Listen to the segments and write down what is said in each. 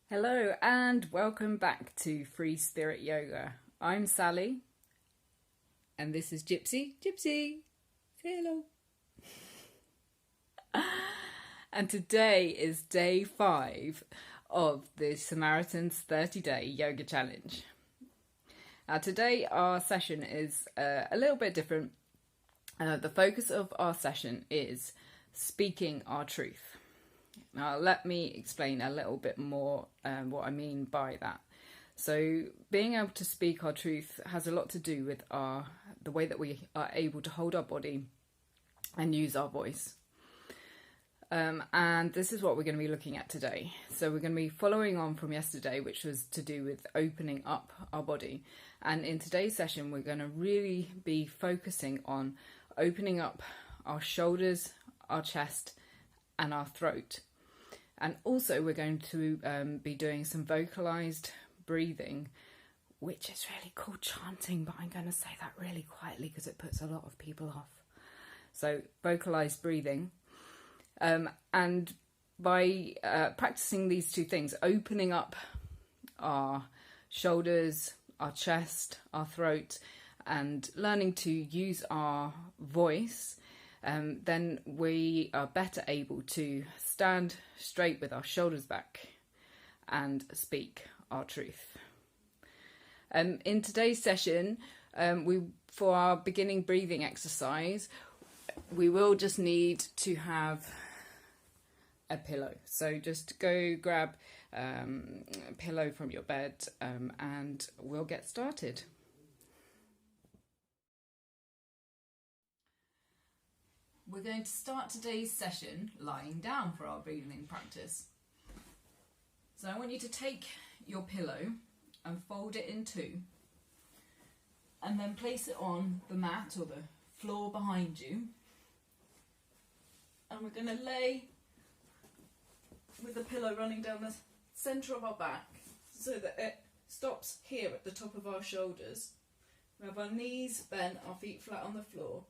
Hello and welcome back to Free Spirit Yoga. I'm Sally and this is Gypsy. Gypsy, say hello. And today is day 5 of the Samaritans 30-day yoga challenge. Now today our session is a little bit different. The focus of our session is speaking our truth. Now let me explain a little bit more what I mean by that. So being able to speak our truth has a lot to do with the way that we are able to hold our body and use our voice. And this is what we're going to be looking at today. So we're going to be following on from yesterday, which was to do with opening up our body. And in today's session, we're going to really be focusing on opening up our shoulders, our chest, and our throat. And also we're going to be doing some vocalized breathing, which is really called chanting, but I'm going to say that really quietly because it puts a lot of people off. So vocalized breathing. And by practicing these two things, opening up our shoulders, our chest, our throat, and learning to use our voice, then we are better able to stand straight with our shoulders back and speak our truth. In today's session, for our beginning breathing exercise, we will just need to have a pillow. So just go grab a pillow from your bed and we'll get started. We're going to start today's session lying down for our breathing practice. So I want you to take your pillow and fold it in two and then place it on the mat or the floor behind you. And we're going to lay with the pillow running down the centre of our back so that it stops here at the top of our shoulders. We have our knees bent, our feet flat on the floor.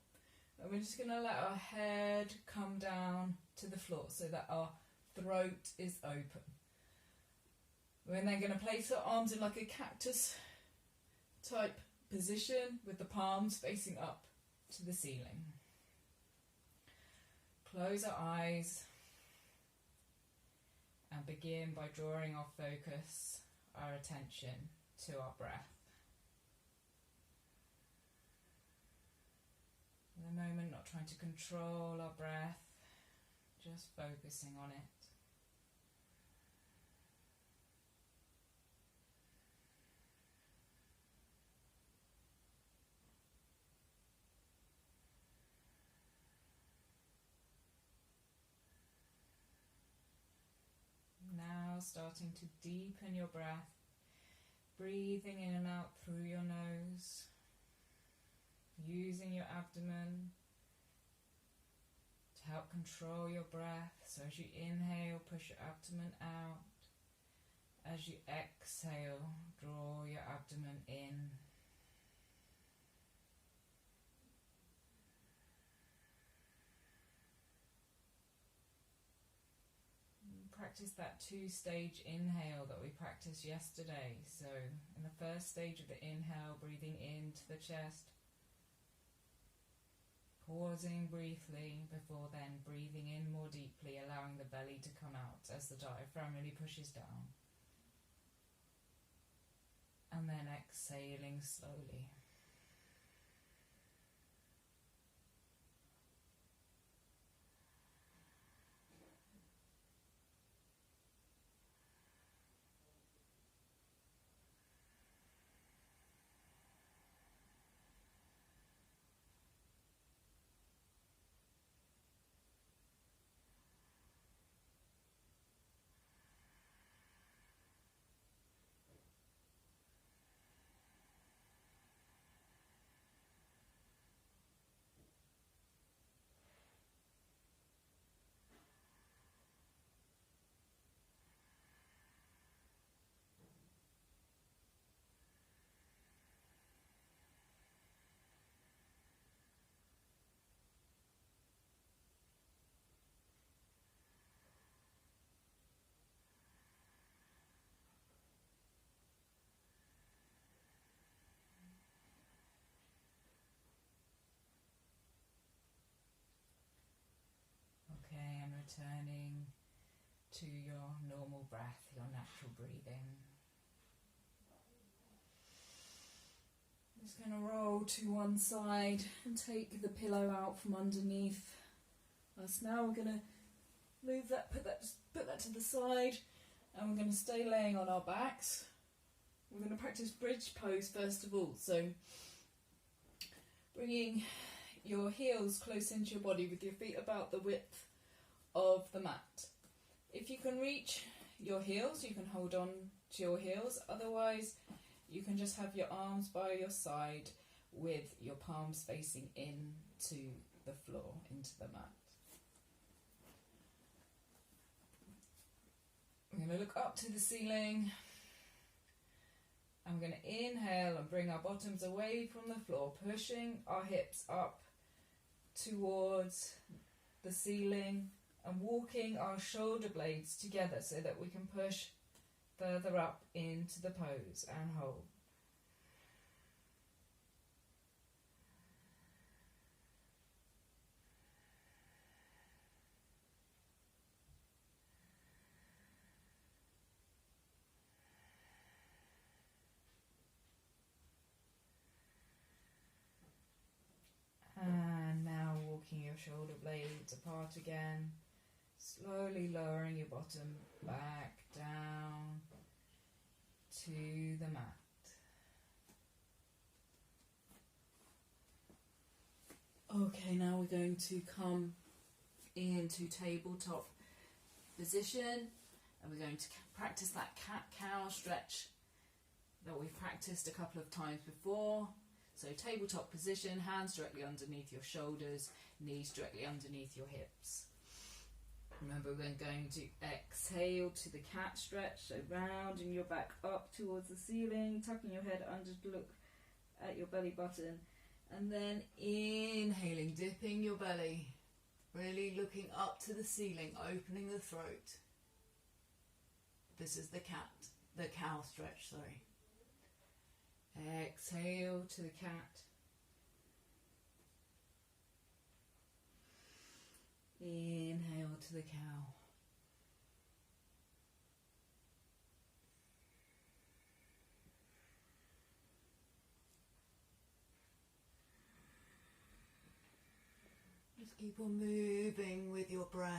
And we're just going to let our head come down to the floor so that our throat is open. We're then going to place our arms in like a cactus type position with the palms facing up to the ceiling. Close our eyes and begin by drawing our focus, our attention to our breath. In the moment, not trying to control our breath, just focusing on it. Now starting to deepen your breath, breathing in and out through your nose. Using your abdomen to help control your breath. So as you inhale, push your abdomen out. As you exhale, draw your abdomen in. Practice that 2-stage inhale that we practiced yesterday. So in the first stage of the inhale, breathing into the chest. Pausing briefly before then breathing in more deeply, allowing the belly to come out as the diaphragm really pushes down. And then exhaling slowly. returning to your normal breath, your natural breathing. Just going to roll to one side and take the pillow out from underneath us. Now we're going to move that, put that to the side, and we're going to stay laying on our backs. We're going to practice bridge pose first of all. So bringing your heels close into your body with your feet about the width of the mat. If you can reach your heels, you can hold on to your heels. Otherwise, you can just have your arms by your side with your palms facing into the floor, into the mat. We're going to look up to the ceiling. I'm going to inhale and bring our bottoms away from the floor, pushing our hips up towards the ceiling and walking our shoulder blades together so that we can push further up into the pose and hold. And now walking your shoulder blades apart again, slowly lowering your bottom back down to the mat. Okay, now we're going to come into tabletop position, and we're going to practice that cat-cow stretch that we've practiced a couple of times before. So tabletop position, hands directly underneath your shoulders, knees directly underneath your hips. Remember, we're going to exhale to the cat stretch, so rounding your back up towards the ceiling, tucking your head under to look at your belly button, and then inhaling, dipping your belly, really looking up to the ceiling, opening the throat. This is the cow stretch, sorry. Exhale to the cat. Inhale to the cow. Just keep on moving with your breath,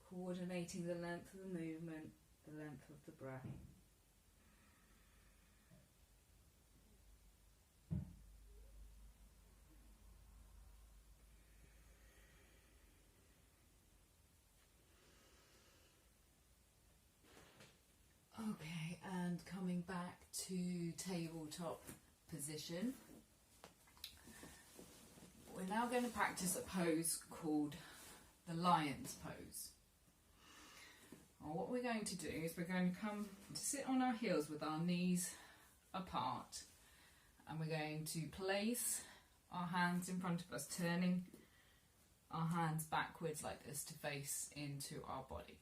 coordinating the length of the movement, the length of the breath. Okay, and coming back to tabletop position. We're now going to practice a pose called the lion's pose. And what we're going to do is we're going to come to sit on our heels with our knees apart, and we're going to place our hands in front of us, turning our hands backwards like this to face into our bodies.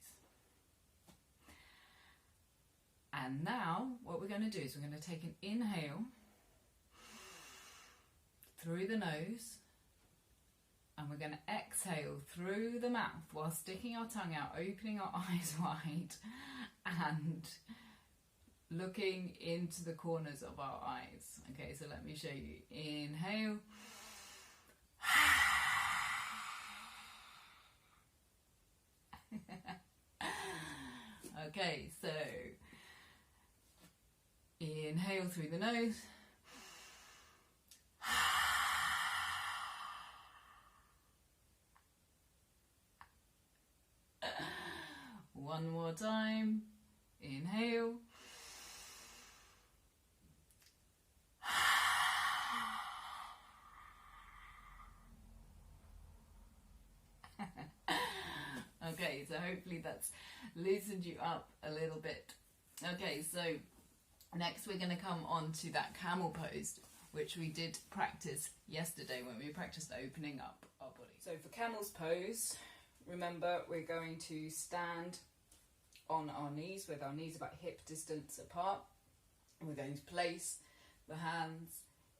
And now what we're going to do is we're going to take an inhale through the nose, and we're going to exhale through the mouth while sticking our tongue out, opening our eyes wide and looking into the corners of our eyes. Okay, so let me show you. Inhale. Okay, so inhale through the nose. One more time. Inhale. Okay, so hopefully that's loosened you up a little bit. Okay, so next we're going to come on to that camel pose, which we did practice yesterday when we practiced opening up our body. So for camel's pose, remember we're going to stand on our knees with our knees about hip distance apart. We're going to place the hands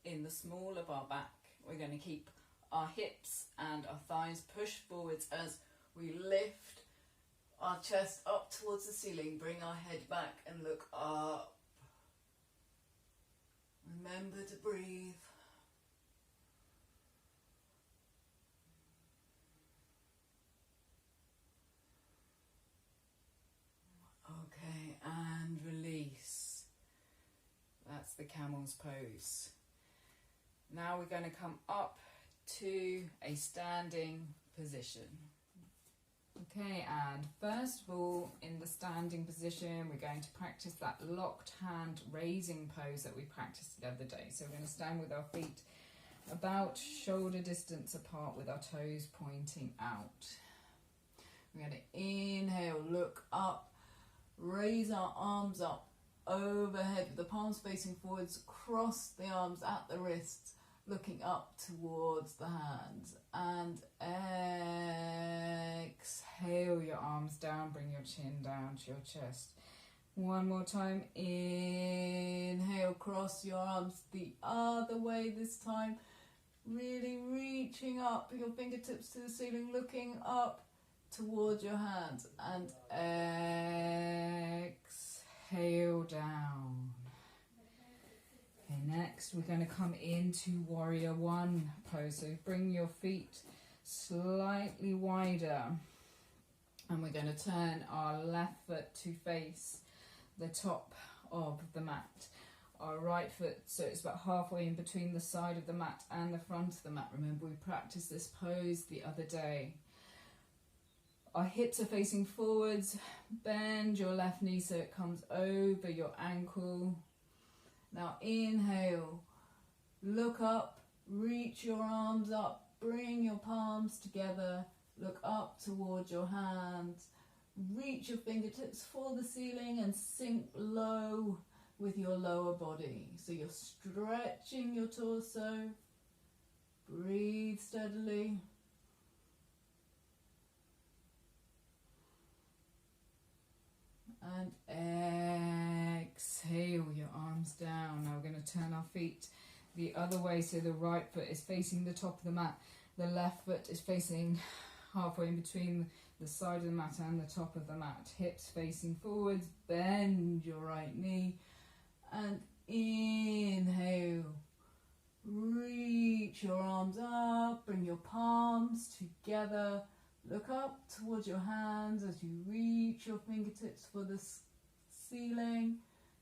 in the small of our back. We're going to keep our hips and our thighs push forwards as we lift our chest up towards the ceiling, bring our head back and look up. Remember to breathe. Okay, and release. That's the Camel's Pose. Now we're going to come up to a standing position. Okay, and first of all, in the standing position, we're going to practice that locked hand raising pose that we practiced the other day. So we're going to stand with our feet about shoulder distance apart with our toes pointing out. We're going to inhale, look up, raise our arms up overhead with the palms facing forwards, cross the arms at the wrists, looking up towards the hands, and exhale your arms down, bring your chin down to your chest. One more time, inhale, cross your arms the other way this time, really reaching up your fingertips to the ceiling, looking up towards your hands, and exhale down. Okay, next we're going to come into Warrior One pose. So bring your feet slightly wider and we're going to turn our left foot to face the top of the mat. Our right foot, so it's about halfway in between the side of the mat and the front of the mat. Remember, we practiced this pose the other day. Our hips are facing forwards. Bend your left knee so it comes over your ankle. Now inhale, look up, reach your arms up, bring your palms together, look up towards your hands, reach your fingertips for the ceiling and sink low with your lower body. So you're stretching your torso, breathe steadily. And exhale your arms down. Now we're going to turn our feet the other way, so the right foot is facing the top of the mat, the left foot is facing halfway in between the side of the mat and the top of the mat. Hips facing forwards, bend your right knee and inhale. Reach your arms up, bring your palms together. Look up towards your hands as you reach your fingertips for the ceiling,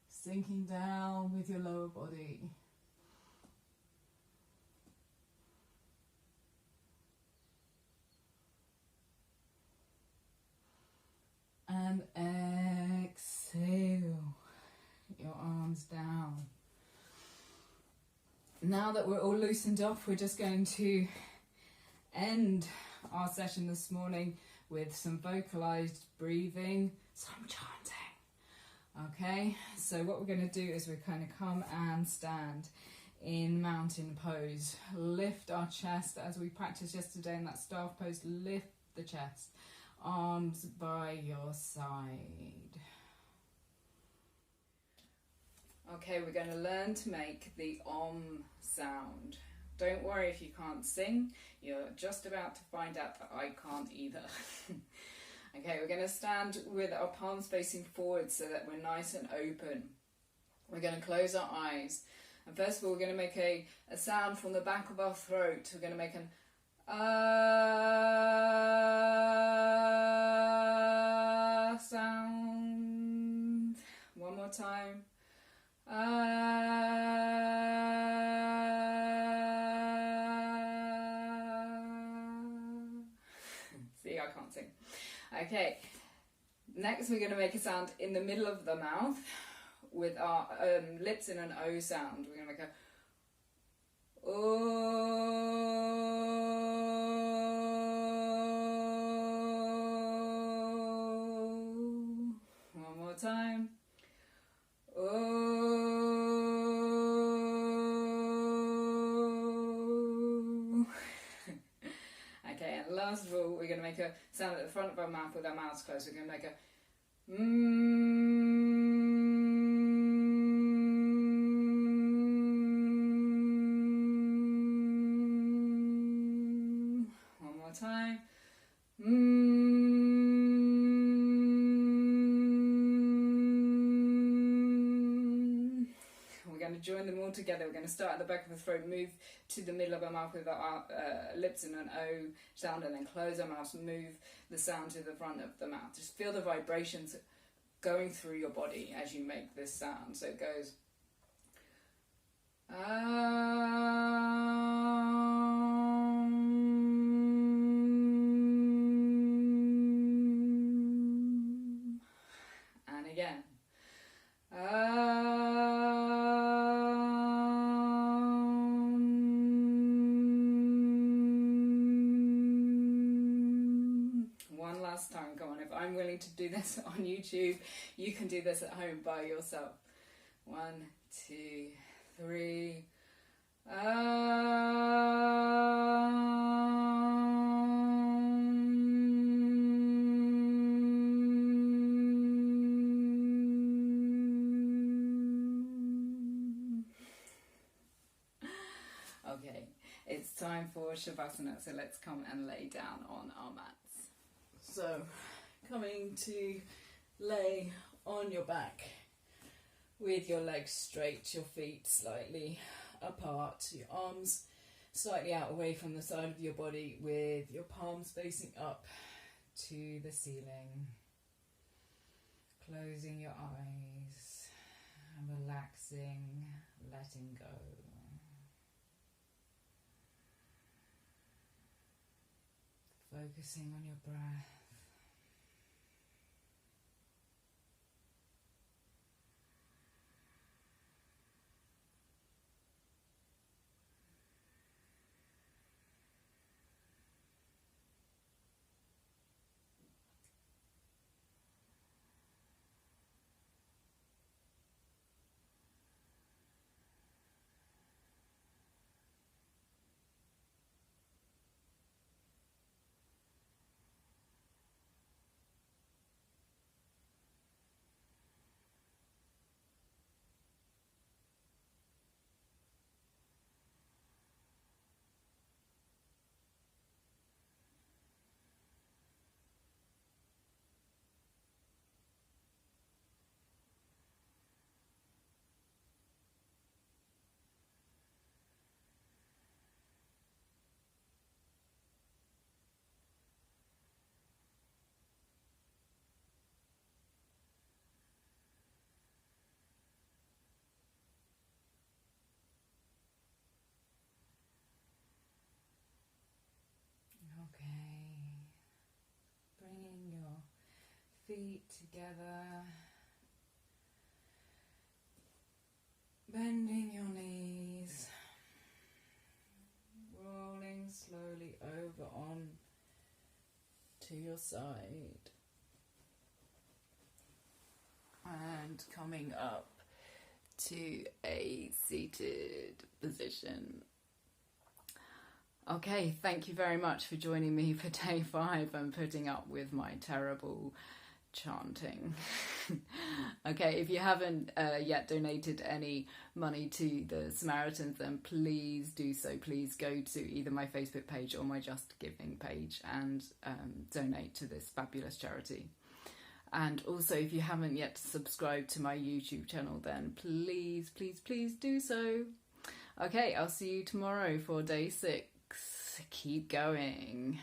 sinking down with your lower body. And exhale your arms down. Now that we're all loosened off, we're just going to end our session this morning with some vocalized breathing, some chanting. Okay, so what we're going to do is we're going to come and stand in mountain pose. Lift our chest as we practiced yesterday in that staff pose. Lift the chest, arms by your side. Okay, we're going to learn to make the om sound. Don't worry if you can't sing, you're just about to find out that I can't either. Okay, we're going to stand with our palms facing forward so that we're nice and open. We're going to close our eyes. And first of all, we're going to make a sound from the back of our throat. We're going to make an sound. One more time. See, I can't sing. Okay, next we're going to make a sound in the middle of the mouth with our lips in an O sound. We're going to make a O. One more time. Okay, and last of all, we're going to make a sound at the front of our mouth with our mouths closed. We're going to make a time. We're going to join them all together. We're going to start at the back of the throat, move to the middle of our mouth with our lips in an O sound, and then close our mouths, move the sound to the front of the mouth. Just feel the vibrations going through your body as you make this sound. So it goes and again. One last time, come on. If I'm willing to do this on YouTube, you can do this at home by yourself. 1, 2, 3. Okay, it's time for Savasana, so let's come and lay down on our mats. So, coming to lay on your back with your legs straight, your feet slightly apart, your arms slightly out away from the side of your body with your palms facing up to the ceiling. Closing your eyes and relaxing, letting go. Focusing on your breath. Feet together, bending your knees, rolling slowly over on to your side and coming up to a seated position. Okay, thank you very much for joining me for day 5 and putting up with my terrible chanting. Okay, if you haven't yet donated any money to the Samaritans, then please do so. Please go to either my Facebook page or my Just Giving page and donate to this fabulous charity. And also, if you haven't yet subscribed to my YouTube channel, then please, please, please do so. Okay, I'll see you tomorrow for day 6. Keep going.